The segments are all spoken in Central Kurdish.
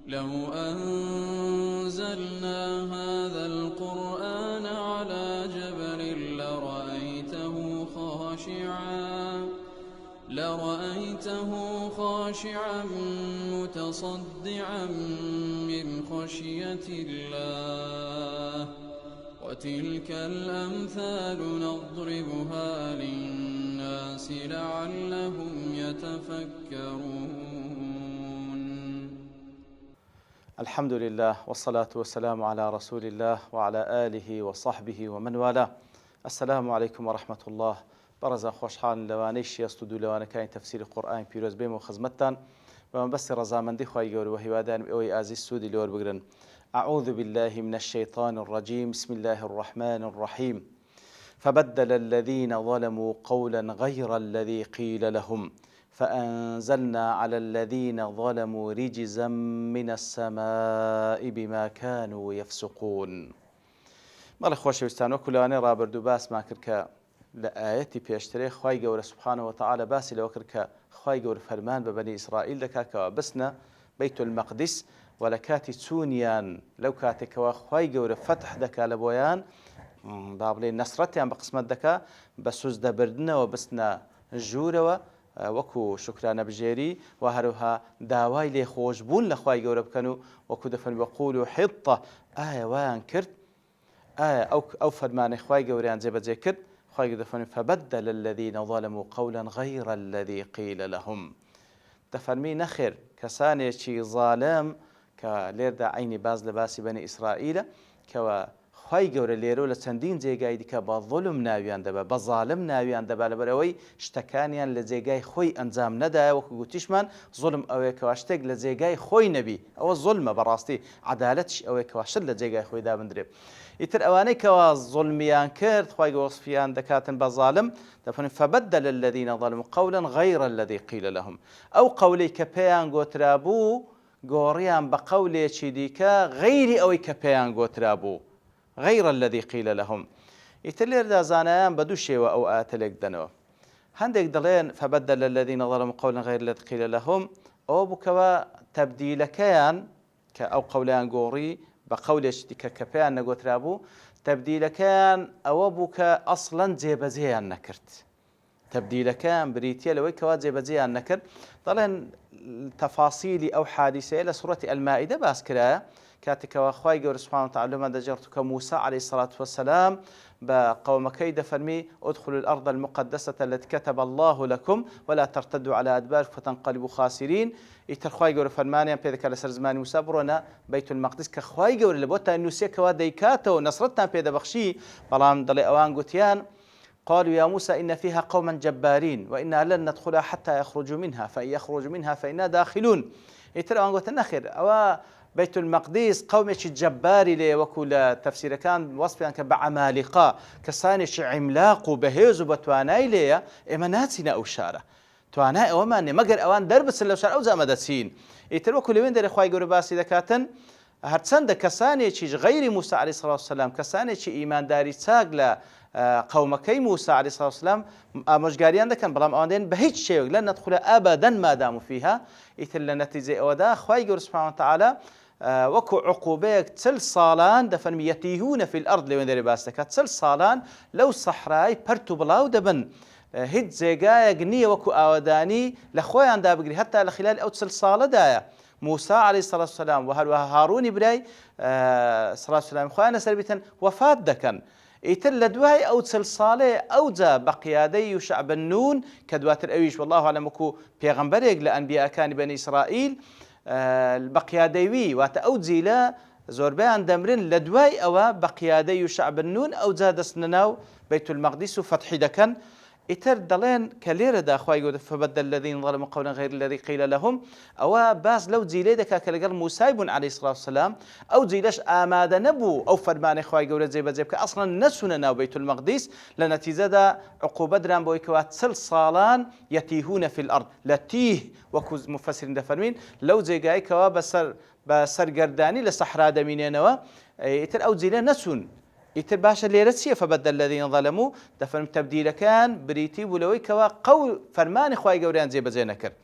لو أنزلنا هذا القرآن على جبل لرأيته خاشعا متصدعا من خشية الله وتلك الأمثال نضربها للناس لعلهم يتفكرون. الحمد لله والصلاة والسلام على رسول الله وعلى آله وصحبه ومن والاه. السلام عليكم ورحمة الله. برزا خوشحال لوانەی شێست و دوو لەوانەکانی تەفسیری قورئان پیرۆز بێمەوە خزمەتتان بەمە بەستی ڕەزامەندی خوای گەورە و هیوادارم ئەوەی ئازیز سوودی لێوە بگرن. أعوذ بالله من الشيطان الرجيم بسم الله الرحمن الرحيم فبدل الذين ظلموا قولا غير الذي قيل لهم فأنزلنا على الذين ظلموا رجزا من السماء بما كانوا يفسقون. بەڵێ خۆشەویستان وەکو لەوانەیە ڕابردوو باسمان کرد کە لە ئاەتی پێشترێ خوای گەورە سوبحانەوە وتەعالە باسی لەوە کرد کە خوای گەورە فەرمان بە بەنی ئیسرائیل دەکاتەوە بچنە بەیت المەقدس و لە کاتی چوونیان لەو کاتێکەوە خوای گەورە فەتح دەکا لە بۆیان با بڵێ نەسرەتیان بە قسمەت دەکا بە سوزدەبردنەوە بچنە ژوورەوە وەکو شکرانە بژێری و هەروها داوای لێخۆشبوون لە خوای گەورە بکەن و وەکو دەفەرمی وەقول و حیطە ئایا وایان کرد ئایا ئەو فەرمانەی خوای گەورەیان جێبەجێ کرد. خوای دەفەرمی فبدل الذين ظلموا قولا غير الذي قيل لهم. دەفەرمی نەخێر کەسانێکی ظالم کە لێردا عینی باز لە باسی بەنی ئیسرائیلە کەوە خوای گەورە لێرە لە چەندین جێگای دیکە بە ظلم ناویان دەبە بە ظالم ناویان دەبا لەبەرەوەی شتەکانیان لە جێگای خۆی ئەنجام نەدایە وەکو گوتیشمان ظلم ئەوەیە کەوا شتێک لە جێگای خۆی نەبی ئەوە ظلمە بەڕاستی عەدالەتیش ئەوەیە کەوا شت لە جێگای خۆی دابدرێت. ئیتر ئەوانەی کەوا ظلمیان کرد خوای وەصفیان دەکاتن بە ظالم دەفەرمێن فبدل الذين ظلموا قولا غير الذي قيل لهم. ئەو قەولەی کە پێیان گۆترا بوو گۆڕیان بە قەولێکی دیکە غەیری ئەوەی کە پێیان گۆترا بوو غير الذي قيل لهم. ئیتر لێردا زانایان بە دوو شێوە ئەو ئاەتە لێک دەنەوە. هەندێک دەڵێن فبدل الذين ظلموا قولا غير الذي قيل لهم ئەوە بووکەوە تەبدیلەکەیان کە ئەو قەولەیان گۆڕی بە قەولێکی دیکە کە پێیان نەگۆترا بوو تەبدیلەکەیان ئەوە بوو کە ئەسڵەن جێبەجێیان نەکرد. تەبدیلەکەیان بریتیە لەوەی کەوا جێبەجێیان نەکرد. دەڵێن تەفاسیلی ئەو حادیسەیە لە سوورەتی ئەلمائیدە باس کرایە کاتێکەوە خوای گەورە سوبحانەهو وتەعالە لەمە دەجێڕێت کە موسا عەلەیهی سەڵات وەسەلام بە قەومەکەی دەفەرمی ادخلوا الأرض المقدسة التي كتب الله لكم ولا ترتدوا على أدباركم فتنقلبوا خاسرين. ئیتر خوای گەورە فەرمانیان پێ دەکات لەسەر زمانی موسا بڕۆنە بەیت المەقدس کە خوای گەورە لە بۆتان نووسێکەوە دەیکاتەوە نەسرەتتان پێ دەبەخشی. بەڵام دەڵێ ئەوان گوتیان قالوا يا موسى إن فيها قوما جبارين وإنا لن ندخلها حتى يخرجوا منها فإن يخرجوا منها فإنا داخلون. ئیتر ئەوان گوتن نەخێر ئەوە بيت المقدس قومێکی جەباری لێ وەکو لە تەفسیرەکان وەسفیان کە بە عەمالیقا کەسانێکی عیملاق و بەهێز و بەتوانای لێیە ئێمە ناچینە ئەو شارە توانای ئەوەمان نێ مەگەر ئەوان دەربچن لەو شار ئەو زامە دەچین. ئیتر وەکو لەوێن دەرێ خوای گەورە باسی دەکاتن هەرچەندە کەسانێکیش غەیری موسا عەلەیهی سەڵات وسەلام کەسانێکی ئیمانداری چاک لە قەومەکەی موسا عەلەیهی سەڵات وسەلام ئامۆژگاریان دەکەن بەڵام ئەوان دێن بە هیچ شێوەیەک لەن نەدخولە ئەبەدەن ما داموا فیها. ئیتر لە نەتیجەی ئەوەدا خوای گەورە سوبحانەهو وتەعالە وەکو عقوبەیەک 40 ساڵان دەفەرمی یەتیهونە فی الأرض لەوێن دەرێ باس دەکات 40 ساڵان لەو سەحرای پەرت و بڵاو دەبن هیچ جێگایەک نییە وەکو ئاوەدانی لە خۆیان دابگری هەتا لە خلال ئەو 40 ساڵەدایە موسا عەلەیهی سەڵات وسەلام و هەروەها هاڕوونی برای سەڵات وسەلام خۆیان لەسەر بیتن وەفات دەکەن. ئیتر لە دوای ئەو 40 ساڵێ ئەوجا بە قیادەی یوشع بن نون کە دواتر ئەویش والله ئەعلەم وەکو پێغەمبەرێک لە ئەنبیاکانی بەنی ئیسرائیل بە قیادەیوی واتە ئەو جیلە زۆربەیان دەمرن لە دوای ئەوە بە قیادەی یوشع بن نون ئەوجا دەستنە ناو بەیت المەقدس و فەتحی دەکەن. ئیتر دەڵێن کە لێرەدا خوای گەورە فبدل الذين ظلموا قولا غير الذي قيل لهم ئەوە باس لەو جیلەی دەکات کە لەگەڵ موسای بوون عەلەیهی سەڵات وسەلام ئەو جیلەش ئامادە نەبوو ئەو فەرمانەی خوای گەورە جێبەجێ بکە ئەسڵەن نەچوونە ناو بەیت المەقدس لە نەتیجەدا عقوبە دران بۆی کەوا 40 ساڵان یەتیهونە فی الأرض لە تیه وەکو مفەسرین دەفەرمین لەو جێگایکەوە بە سەرگەردانی لە سەحرا دەمینێنەوە. ئیتر ئەو جیلە نەچوون. ئیتر باشە لێرە چییە فبدل الذين ظلموا دەفەرم تەبدیلەکان بریتی بوو لەوەی کەوا قەول فەرمانی خوای گەورەیان جێبەجێ نەکرد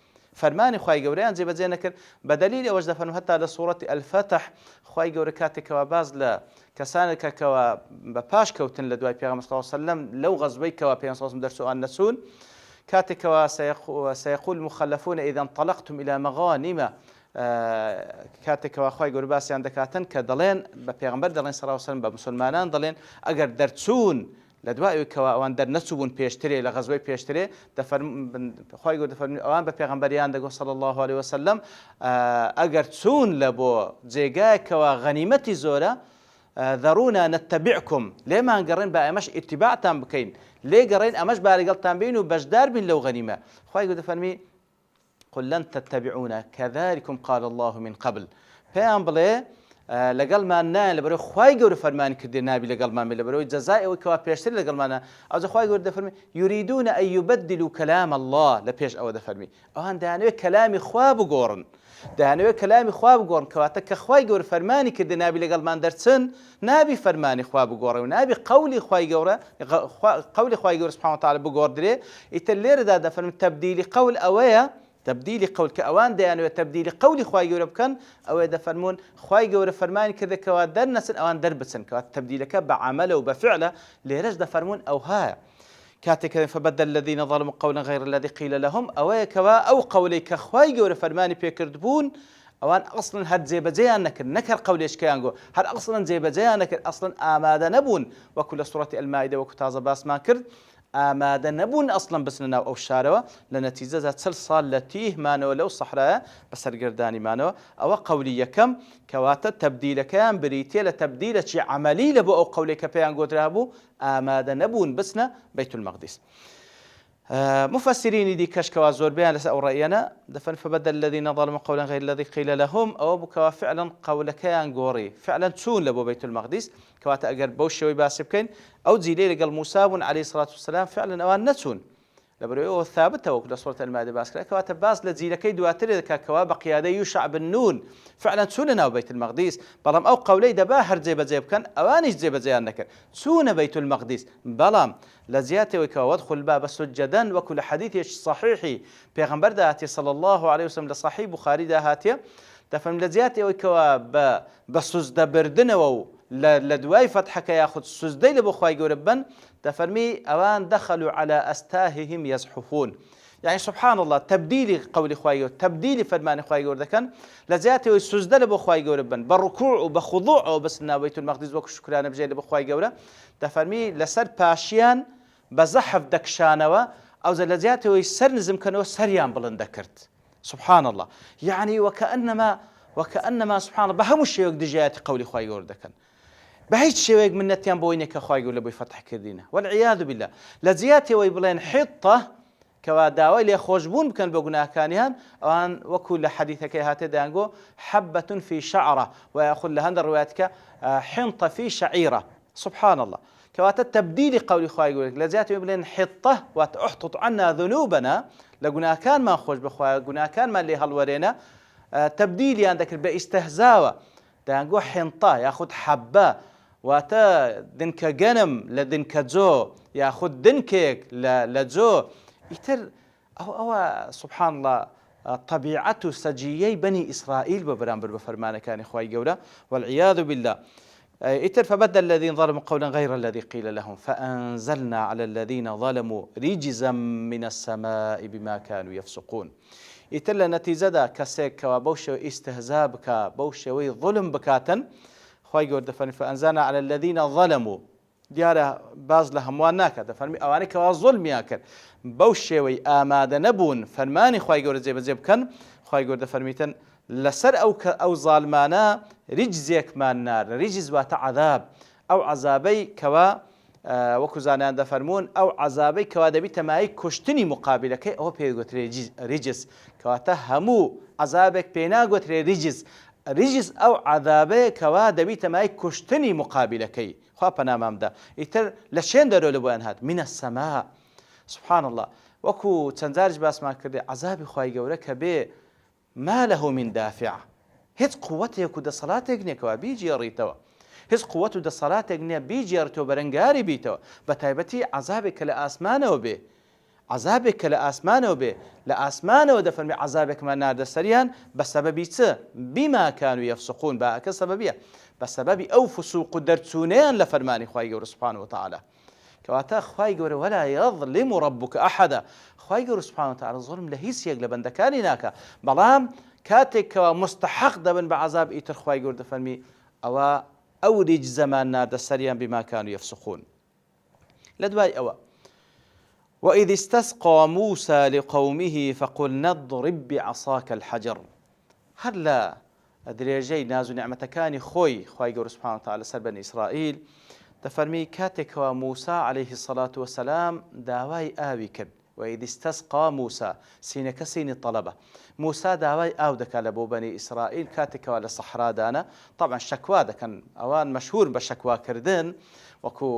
فەرمانی خوای گەورەیان جێبەجێ نەکرد بە دەلیل ئەوەش دەفەرمێ هەتا لە سوورەتی الفتح خوای گەورە کاتێکەوە باز لە کەسانێکەکەوە بە پاش کەوتن لە دوای پێغەمبەر صلی الله علیه و سلم لەو غەزوەی کەوا پێغەمبەر صلی الله علیه و سلم دەرچووان نەچوون کاتێکەوە سيقول المخلفون إذا انطلقتم إلى مغانم کاتێکەوە خوای گەورە باسییان دەکاتن کە دەڵێن بە پێغەمبەر دەڵێن صلی الله علیه و سلم بە مسلمانان دەڵێن ئەگەر دەرچوون لە دوایەوەی ئەوان دەرنەچوون پێشترێ لە غەزوەی پێشترێ خوای گەورە دەفەرمێ ئەوان بە پێغەمبەریان دەگوت صلی الله عليه وسلم ئەگەر چوون لە بۆ جێگایەکەوە غەنیمەتی زۆرە ذرونا نتبعكم لێمان گەڕێن بە ئەمەش ئیتیباعتان بکەین لێ گەڕێن ئەمەش بارەگەڵتان بین و بەشدار بین لەو غەنیمە خوای گەورە دەفەرمێ قل لن تتبعونا كذلكم قال الله من قبل پێیان بڵێ لەگەڵمان نایە لەبەرەوەی خوای گەورە فەرمانی کردێ نابی لەگەڵمان بێ لەبەرەوەی جەزای ئەوەی کەوا پێشتر لەگەڵمانە ئەوجا خوای گەورە دەفەرمێ یوریدون ئەن یوبەدلوا کەلام الله لە پێش ئەوە دەفەرمێ ئەوان دەیانەوێت کەلامی خوا بگۆڕن دەیانەوێت کەلامی خوا بگۆڕن کەواتە کە خوای گەورە فەرمانی کردێ نابی لەگەڵمان دەرچن نابی فەرمانی خوا بگۆڕێ و نابی قەولی خوای گەورە سبحانه وتعالى بگۆڕدرێ ئیتر لێرەدا دەفەرمێ تەبدیلی قەول ئەوەیە تبديل قول كأوان ديانو تبديل قولي خواي جورب كان أو يدفرمون خواي جورب فرمان كذا كوادر نسن أوان دربسن كواد تبديل بعمله وبفعله ليرج دفرمون أو ها كاتك فبدل الذين ظلموا قولا غير الذي قيل لهم أو كوا أو قولي كخواي جورب فرماني بيكردبون أوان أصلا هاد زي بزيان نكر قولي إيش كيانجو هاد أصلا زي بزيان نكر أصلا آماده نبون وكل سورة المائدة وكتازة باس ما كرد ئامادە نەبوون ئەسڵەن بچنە ناو ئەو شارەوە لە نەتیجەدا چل ساڵ لە تیهمانەوە لەو سەحرایە بەسەرگردانیمانەوە ئەوە قەولی یەکەم کەواتە تەبدیلەکەیان بریتێ لە تەبدیلەکی عەمەلی لە بۆ ئەو قەولێک کە پێیان گۆترا بوو ئامادە نەبوون بچنە بەیت المەقدیس مفسريني دي كشكوا زور بيان لس أو رأينا دفن فبدل الذين ظلموا قولا غير الذي قيل لهم أو بكوا فعلا قول كيان قوري فعلا تشون لبو بيت المقدس كواتا أجر بوشوي باسبكين أو زيلي لقال موسى عليه الصلاة والسلام فعلا أوان نتشون لبرو ثابت وكل سورة المائدة باسكرا كواتا باس لزيلكي دواتر كوا بقيادة يوشع بن نون فعلا تشوننا وبيت المقدس بلام أو قولي دباهر زيب كان أوانيش زيان نكر تشون بيت المقدس بلام لزياته وكوا وادخل الباب سجدا وكل حديث صحيح پیغمبر دهاتي صلى الله عليه وسلم لصحيح بخاري دهاتي تفهم لزياته وكوا بسجد بردن لدواي فتحك ياخذ سجدي لبخواي جوربن تفرمي أوان دخلوا على أستاههم يزحفون يعني سبحان الله تبديل قول خواي تبديل فرمان خواي جور ذكن لزياته والسجد لبخواي جوربن بالركوع وبخضوع وبس بيت المقدس وك شكران بجي لبخواي جوره تفرمي لسر باشيان بزحف دكشانوا أو زلزياته ويسر نزم كانوا سريان بلندكرت سبحان الله يعني وكأنما سبحان الله بهم الشيء دجات قولي خواي جور ذكن بهيج شيء من نتيان بوينك خواي جور لبي فتح كردينه والعياذ بالله لزياته ويبلين حطة كواداوي لي خوشبون بكن بقنا كانيان وان وكل حديثك هاتي دانجو حبة في شعرة ويأخذ لهن الرواياتك حنطة في شعيرة سبحان الله كوات التبديل قول خواي يقول لك لزيات يبلين حطة وتحطط عنا ذنوبنا لقنا كان ما خوش بخواي قنا كان ما اللي هالورينا تبديل عندك باستهزاوة دانجو حنطة ياخذ حبة واتا دنك جنم لدنك جو ياخذ دنكيك لجو يتر أو سبحان الله طبيعة سجيي بني إسرائيل ببرامبر بفرمان كان إخوائي جورا والعياذ بالله يتر فبدل الذين ظلموا قولا غير الذي قيل لهم فأنزلنا على الذين ظلموا رجزا من السماء بما كانوا يفسقون يتر لنتيجة كسيك وبوشوي استهزاء بك بوشوي ظلم بكاتا إخوائي جورا فأنزلنا على الذين ظلموا دیارە باز لە هەمووان ناکات دەفەرمی ئەوانەی کەوا زوڵمیان کرد بەو شێوەی ئامادە نەبوون فەرمانی خوای گەورە جێبەجێ بکەن خوای گەورە دەفەرمیتن لەسەر ئەو زاڵمانە ریجزێکمان نار ریجز واتە عەذاب ئەو عەذابەی کەوا وەکو زانایان دەفەرمون ئەو عەذابەی کەوا دەبی تەمایی کوشتنی مقابلەکەی ئەوە پێگوترێ ریجز کەواتە هەموو عەذابێک پێ ناگوترێ ریجز ئەو عەذابەیە کەوا دەبی تەمایی کوشتنی مقابلەکەی خوا پەنامامدا ئیتر لە شوێن دەرەوە لە بۆیان هات من السەما سبحان الله وەکو چەند جارێک باسمان کردێ عەذابی خوای گەورە کە بێ ما له من دافع هیچ قووەتێک و دەسەڵاتێک نییە کەوا بیجێڕیتەوە هیچ قووەت و دەسەڵاتێک نییە بیجێڕیتەوە بەرەنگاری بیتەوە بە تایبەتی عەذابێک کە لە ئاسمانەوە بێ عذابێک کە لە ئاسمانەوە بێ لە ئاسمانەوە دەفەرمی عذابێکمان ناردە سەریان بە سەبەبی چ بیما کانوا یەفسقون باکە سەبەبیە بە سەبەبی ئەو فسوق و دەرچوونەیان لە فەرمانی خوای گەورە سوبحانەهو وتعالە کەواتە خوای گەورە وەلا یەظلم ربک ئەحەدا خوای گەورە سوبحانەهو وتعالە زوڵم لە هیچ یەک لە بەندەکانی ناکە بەڵام کاتێکەوە مستحق دەبن بە عذاب ئیتر خوای گەورە دەفەرمی ئەو ریجزەمان ناردە سەریان بیما کانوا یەفسقون لە دوای ئەوە وإذ استسقى موسى لقومه فقلنا اضرب بعصاك الحجر هلا درێژەی ناز و نعمەتەکانی خۆی خوای گەورە سوبحانەهو وتعالە سەر بەنی ئیسرائیل دەفەرمی کاتێکەوە موسا عەلەیهی السەڵات وەسەلام داوای ئاوی کرد وإذ استسقى موسى سینەکە سینی طەلەبە موسا داوای ئاو دەکات لە بۆ بەنی ئیسرائیل کاتێکەوە لە سەحرادانە طبعا شەکوا دەکەن ئەوان مەشهور بە شەکواکردن وەکو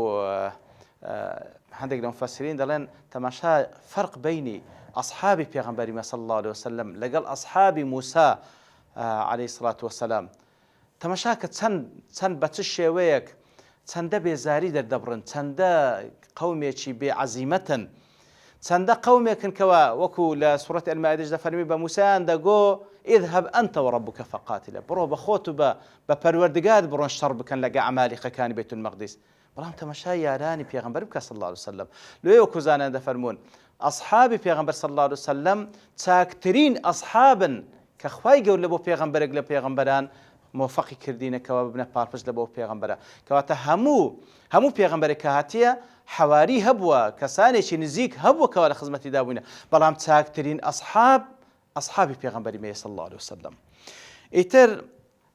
هەندێک لە مفەسرین دەڵێن تەماشا فەرق بینی ئەصحابی پێغەمبەری صلی الله عليه وسلم لەگەڵ ئەصحابی موسا عەلەیهی السەڵات وەسەلام تەماشا کە چەند بە چ شێوەیەک چەندە بێزاری دەردەبڕن چەندە قەومێکی بێعەزیمەتن چەندە قەومێکن کەوە وەکو لە سوورەتی ئەلمائیدەش دەفەرمی بە موسایان دەگۆ اذهب أنت وربك فقاتلا بڕۆ بە خۆت و بە پەروەردگار بڕۆن شەڕ بکەن لەگە عەمالیقەکانی بەیت المەقدیس بەڵام تەماشای یارانی پێغەمبەر بکە صلی الله عليه وسلم لێ وەکو زانان دەفەرمون ئەصحابی پێغەمبەر صلی الله عليه وسلم چاکترین ئەصحابن کە خوای گەورە لە بۆ پێغەمبەرێک لە پێغەمبەران موفقی کردینەکەوە ببنە پارپشت لە بۆ پێغەمبەرە کەواتە هەموو پێغەمبەرێک کە هاتیە حەواری هەبووە کەسانێکی نزیک هەبووە کەوا لە خزمەتی دابووینە بەڵام چاکترین ئەصحابی پێغەمبەری مێ صلی الله عليه وسلم ئیتر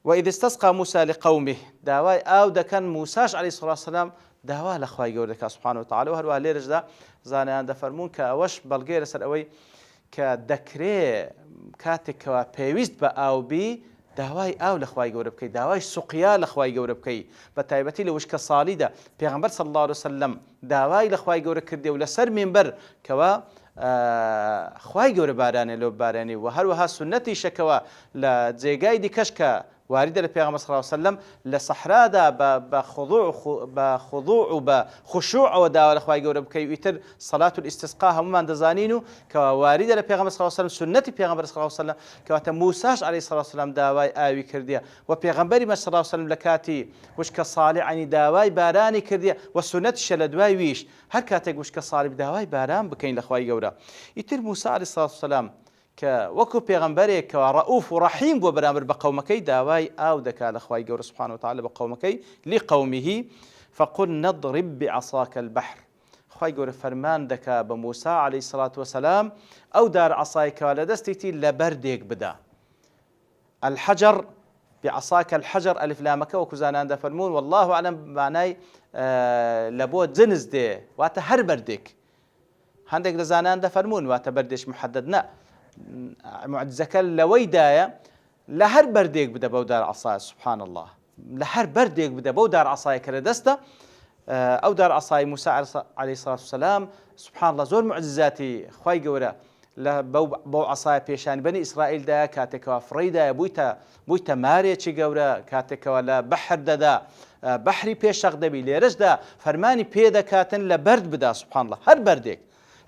وإذ استسقى موسى لقومه داوای ئاو دەکەن موساش عەلەیهی السەڵات وەسەلام داوا لە خوای گەورە دەکات سوبحانەهو وتعالە و هەروەها لێرەشدا زانایان دەفەرمون کە ئەوەش بەڵگەیە لەسەر ئەوەی کە دەکرێ کاتێکەوە پێویست بە ئاوبی داوای ئاو لە خوای گەورە بکەیت داوای سوقیا لە خوای گەورە بکەیت بە تایبەتی لە وشکە ساڵیدا پێغەمبەر صلی الله عليه وسلم داوای لە خوای گەورە کردێ و لەسەر مینبەر کەوە خوای گەورە بارانێ لۆ بارانی و هەروەها سنەتی شەکەوە لە جێگای دیکەش کە واردە لە پێغەمبەر صلی الله عليه وسلم لە سەحرادا بە خضوع و بە خشوعەوە داوا لە خوای گەورە بکەی ئیتر سەڵات الاستسقا هەمومان دەزانین و کەوا واردە لە پێغەمبەر صلی الله عليه وسلم سنەتی پێغەمبەر صلی الله عليه وسلم کەواتە موساش عەلەیهی السەڵات وەسەلام داوای ئاوی کردیە و پێغەمبەری صلی الله عليه وسلم لە کاتی وشکە ساڵی عنی داوای بارانی کردیە و سنەتیشە لە دوای ویش هەر کاتێک وشکە ساڵی داوای باران بکەین لە خوای گەورە ئیتر موسا عەلەیهی السەڵات وەسەلام کە وەکو پێغەمبەرێکەوە ڕەئوف و ڕەحیم بۆ بەرامبەر بە قەومەکەی داوای ئاو دەکات لە خوای گەورە سوبحانەهو وتعالە بە قەومەکەی لقومه فقلنا اضرب بعصاك البحر خوای گەورە فەرمان دەکات بە موسا عەلەیهی السەڵات وەسەلام ئەو دار عەسایکەوە لە دەستێتی لە بەردێک بدا الحەجەر بعصاك الحەجەر ئەلیف لامەکە وەکو زانان دەفەرمون والله ئەعلەم مانای لە بۆ جنس دێ واتە هەر بەردێک هەندێک لە زانان دەفەرمون واتە بەردێک محەدەد نە معجزەکە لەوەیدایە لە هەر بەردێک بدە بەو دار عەسایە سوبحان الله لە هەر بەردێک بدە بەو دار عەسایەکە لە دەستە ئەو دار عەسای موسا عەلەیهی السەڵات وەسەلام سوبحان الله زۆر معجزاتی خوای گەورە لە بەو عەسایە پێشانی بەنی ئیسرائیلدایە کاتێکەوە فڕیدایە بوویتە مارێکی گەورە کاتێکەوە لە بەحر دەدا بەحری پێشەق دەبی لێرەشدا فەرمانی پێدەکاتن لە بەرد بدا سوبحان الله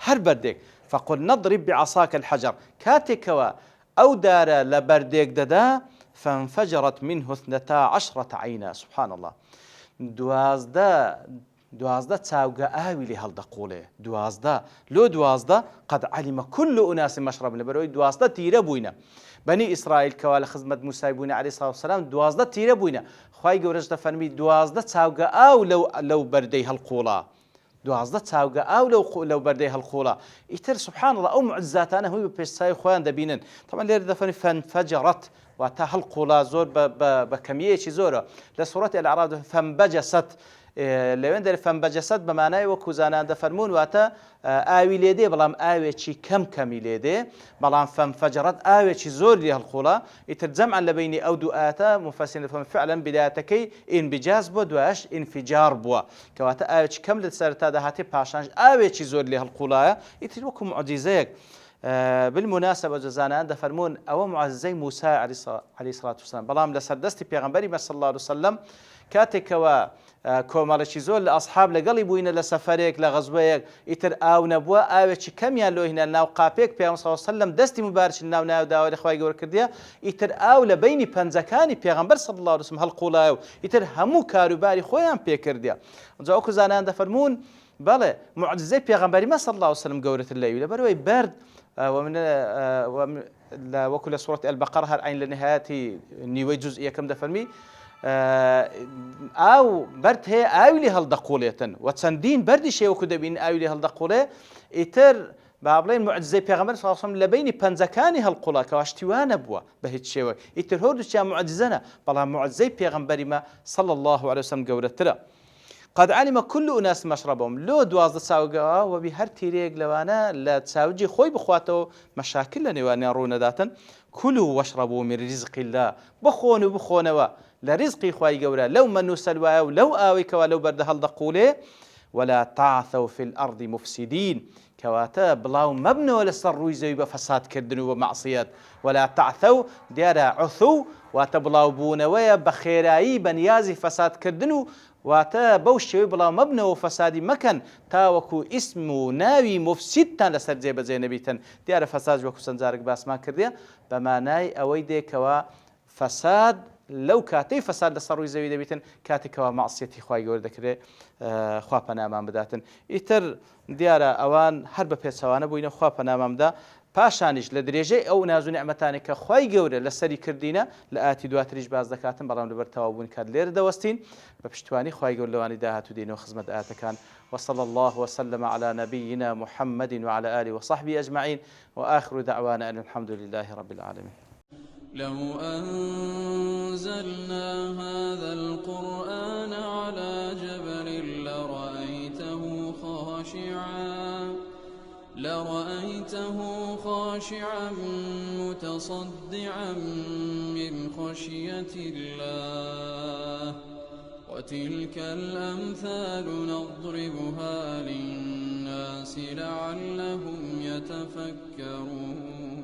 هەر بەردێک فقلنا اضرب بعصاك الحجر كاتكوا أو دار لبرديك ددا فانفجرت منه 12 عينا سبحان الله دوازده تاوغا آوي لهالدقولة دوازده قد علم كل أناس مشرب لبروي دوازده تيرا بوينا بني إسرائيل كوا لخدمة موسى بوينا عليه الصلاة والسلام دوازده تيرا بوينا خواهي قورج دفرمي دوازده تاوغا آو لو بردي هالقولة دوازده تاوغا ئاو لەو بەردەی هەڵقوڵە ئیتر سبحان الله ئەو معجزاتانە هەمووی بە پێشساوی خۆیان دەبینن طبعا لێرە دەفەرمی فانفجرت واتە هەڵقوڵە زۆر بە کەمیەیەکی زۆرە لە سوورەتی الأعراف فانبجست لەوێن دەرێ فانبجست بە مانای وەکو زانان دەفەرمون واتە ئاوی لێدێ بەڵام ئاوێکی کەمی لێدێ بەڵام فانفجرت ئاوێکی زۆر لێ هەڵقوڵە ئیتر جەمعا لە بینی ئەو دوو ئاەتە مفەسرین دەفەرمون فعلا بدایەتەکەی ئینبیجاز بووە دوایش ئینفجار بووە کەواتە ئاوێکی کەم لە سەرەتادا هاتێ پاشانش ئاوێکی زۆر لێ هەڵقوڵایە ئیتر وەکو معجیزەیەک بالمناسبة جزانان دفرمون أو معززي موسى عليه الصلاة والسلام بلام لسردستي بيغمبري صلى الله عليه وسلم كاتك و کۆمەڵێکی زۆر لە ئەسحاب لەگەڵی بووینە لە سەفەرێک لە غەزوەیەک ئیتر ئاو نەبووە ئاوێکی کەمیان لۆ هێنا ناو قاپێک پێغەمبەر صلی الله علیه وسلم دەستی مبارەکی ناو داوای خوای گەورە کردیە ئیتر ئاو لە بینی پەنجەکانی پێغەمبەر صلی الله علیه وسلم هەڵقوڵایە و ئیتر هەموو کاروباری خۆیان پێ کردیە جا وەکو زانایان دەفەرمون بەڵێ معجزەی پێغەمبەریمە صلی الله علیه وسلم گەورەتر لەوی لەبەرەوەی بەرد وەکو لە سوورەتی البەقەرە هەر عین لە نهایەتی نیوەی جوزئی یەکەم دەفەرمی ئاو بەرد هەیە ئاوی لێ هەڵدەقوڵێتن و چەندین بەردی شێوەکو دەبین ئاوی لێ هەڵدەقوڵێ ئیتر با بڵێن معجزەی پێغەمبەر صلی الله علیه وسلم لە بینی پەنجەکانی هەڵقوڵا کەوا شتیوانە بووە بە هیچ شێوەیەک ئیتر هەردووچیان معجزەنە بەڵام معجزەی پێغەمبەریمە صلی الله عليه وسلم گەورەترە قد علم كل أناس مشربهم لو دوازدە چاوگەوە و بی هەر تیرێک لەوانە لە چاوجی خۆی بخواتەوە مەشاکل لە نێوانیان ڕوونەداتن كلوا واشربوا من رزق الله بخۆن و بخۆنەوە لە ریزقی خوای گەورە لەو مەن و سەلوایە و لەو ئاوەیەکەوە لەو بەردە هەڵدەقوڵێ ولا تعثوا في الأرض مفسدين كواتا بلاو مبنو لسر روي زوي بفساد كردن ومعصيات ولا تعثوا ديارا عثو واتا بلاو بونويا بخيراي بنيازي فساد كردن واتا بوشوي بلاو مبنو وفسادي مكان تاوكو اسمو ناوي مفسد تان لسر جيبا زينبيتن ديارا فساد وكو سنزارك باس ما كرديا بماناي اويدي كوا فساد لو كاتي فساد لەسەر ڕووی زەوی دەبێتن کاتێکەوە مەعسیەتی خوای گەورە دەکرێت خوا پەنامان بداتن ئیتر دیارە ئەوان هەر بە پێچەوانە بووینە خوا پەنامان بدا پاشانیش لە درێژەی ئەو ناز و نیعمەتانی کە خوای گەورە لەسەری کردینە لە ئاتی دواتریش باز دەکاتن بەڵام لەبەر تەواوبوون کات لێرە دەوەستین بە پشتوانی خوای گەورە لەوانی داهاتوو دێنەوە خزمەت ئاەتەکان وصلى الله وسلم على نبينا محمد وعلى آله وصحبه أجمعين وآخر دعوانا أن الحمد لله رب العالمين لو أنزلنا هذا القرآن على جبل لرأيته خاشعا متصدعا من خشية الله وتلك الأمثال نضربها للناس لعلهم يتفكرون